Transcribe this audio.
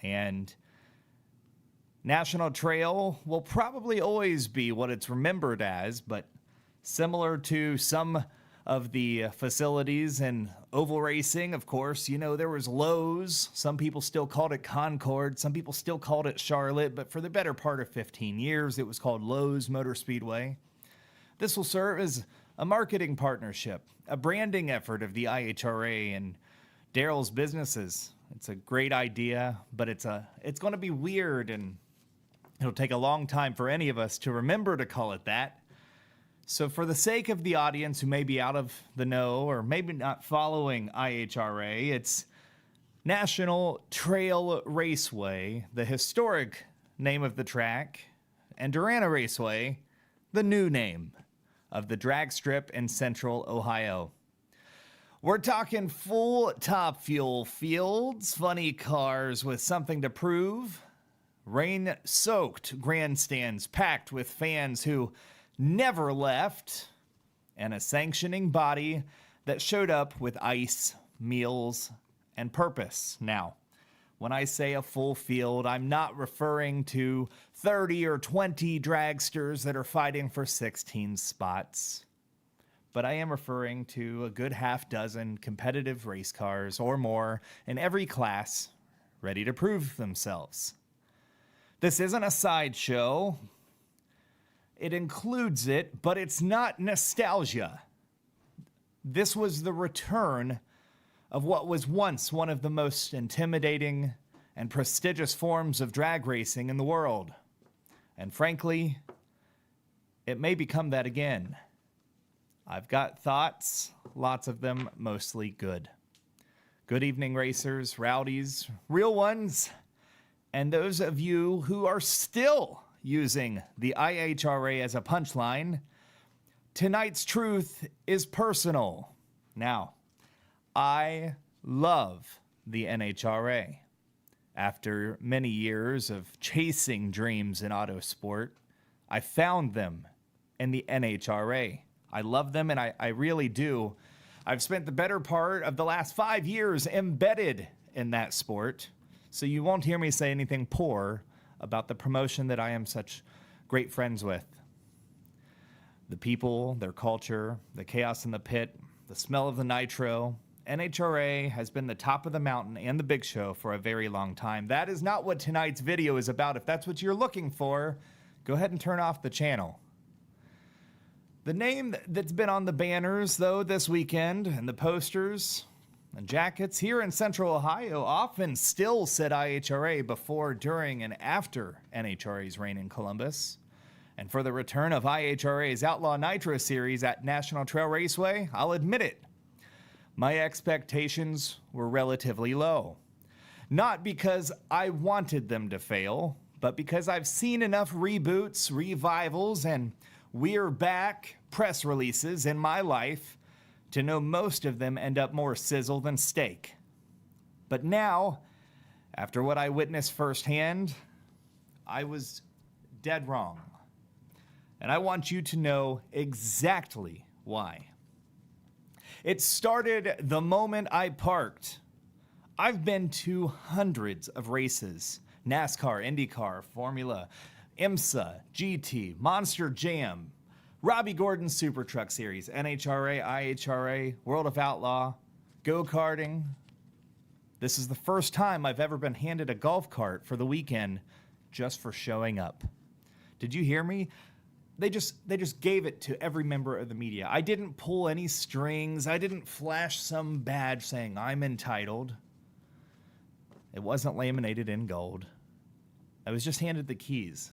And National Trail will probably always be what it's remembered as, but similar to some of the facilities in oval racing, of course, you know, there was Lowe's. Some people still called it Concord. Some people still called it Charlotte, but for the better part of 15 years, it was called Lowe's Motor Speedway. This will serve as a marketing partnership, a branding effort of the IHRA and Daryl's businesses. It's a great idea, but it's going to be weird, and it'll take a long time for any of us to remember to call it that. So for the sake of the audience who may be out of the know or maybe not following IHRA, it's National Trail Raceway, the historic name of the track, and Darana Raceway, the new name of the drag strip in Central Ohio. We're talking full top fuel fields, funny cars with something to prove, rain-soaked grandstands packed with fans who never left, and a sanctioning body that showed up with ice, meals, and purpose. Now, when I say a full field, I'm not referring to 30 or 20 dragsters that are fighting for 16 spots, but I am referring to a good half dozen competitive race cars or more in every class ready to prove themselves. This isn't a sideshow. It includes it, but it's not nostalgia. This was the return of what was once one of the most intimidating and prestigious forms of drag racing in the world. And frankly, it may become that again. I've got thoughts, lots of them mostly good. Good evening, racers, rowdies, real ones, and those of you who are still using the IHRA as a punchline. Tonight's truth is personal. Now, I love the NHRA. After many years of chasing dreams in autosport, I found them in the NHRA. I love them, and I really do. I've spent the better part of the last 5 years embedded in that sport, so you won't hear me say anything poor about the promotion that I am such great friends with. The people, their culture, the chaos in the pit, the smell of the nitro. NHRA has been the top of the mountain and the big show for a very long time. That is not what tonight's video is about. If that's what you're looking for, go ahead and turn off the channel. The name that's been on the banners, though, this weekend, and the posters and jackets here in Central Ohio often still said IHRA before, during, and after NHRA's reign in Columbus. And for the return of IHRA's Outlaw Nitro Series at National Trail Raceway, I'll admit it, my expectations were relatively low. Not because I wanted them to fail, but because I've seen enough reboots, revivals, and we're back press releases in my life to know most of them end up more sizzle than steak. But now, after what I witnessed firsthand, I was dead wrong. And I want you to know exactly why. It started the moment I parked. I've been to hundreds of races: NASCAR, IndyCar, Formula, IMSA, GT, Monster Jam, Robbie Gordon's Super Truck Series, NHRA, IHRA, World of Outlaw, go-karting. This is the first time I've ever been handed a golf cart for the weekend just for showing up. Did you hear me? They just gave it to every member of the media. I didn't pull any strings. I didn't flash some badge saying I'm entitled. It wasn't laminated in gold. I was just handed the keys.